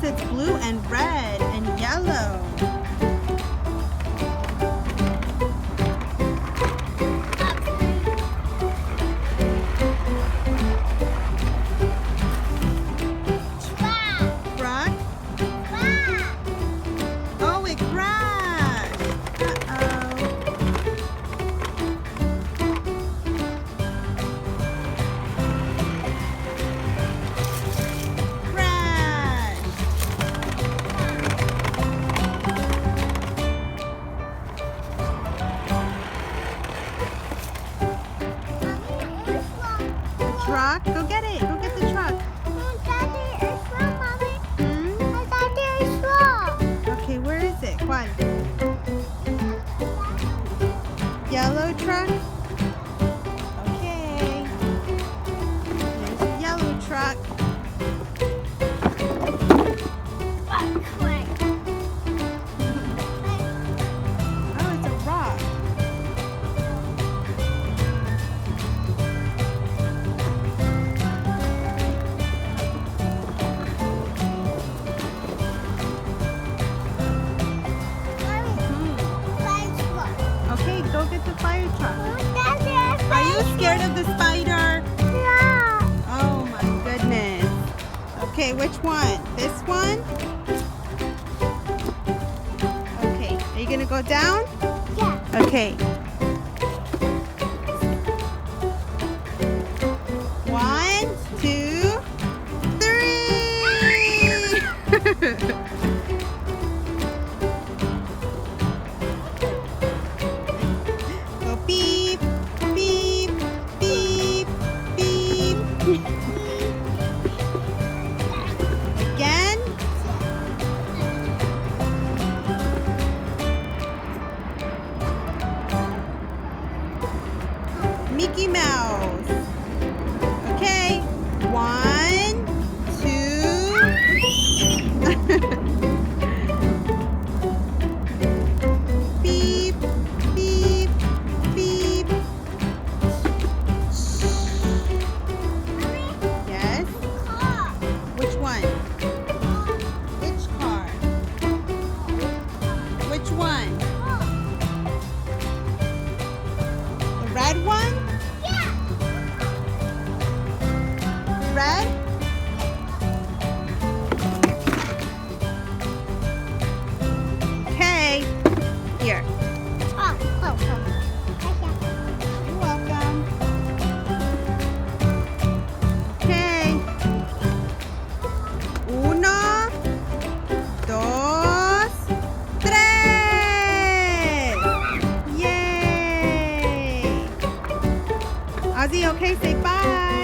it's blue and red and yellow. Truck? Oh, it crashed. Uh-oh. Truck? Go get it. Go get the truck. Okay, where is it? ¿Cuál? Yellow truck? Okay. There's a yellow truck. Oh, it's a rock. Okay, go get the fire truck. Are you scared of the spider? Oh my goodness. Okay, which one? This one? Okay, are you gonna go down? Yeah. Okay. 1, 2, 3. Go beep, beep, beep, beep. Again. Mickey Mouse. Okay. 1, 2. Beep, beep, beep. Yes. Which one? Which car? Which one? The red one? Red? Okay. Here. You're welcome. Okay. 1, 2, 3. Yay! Ozzy, okay, say bye.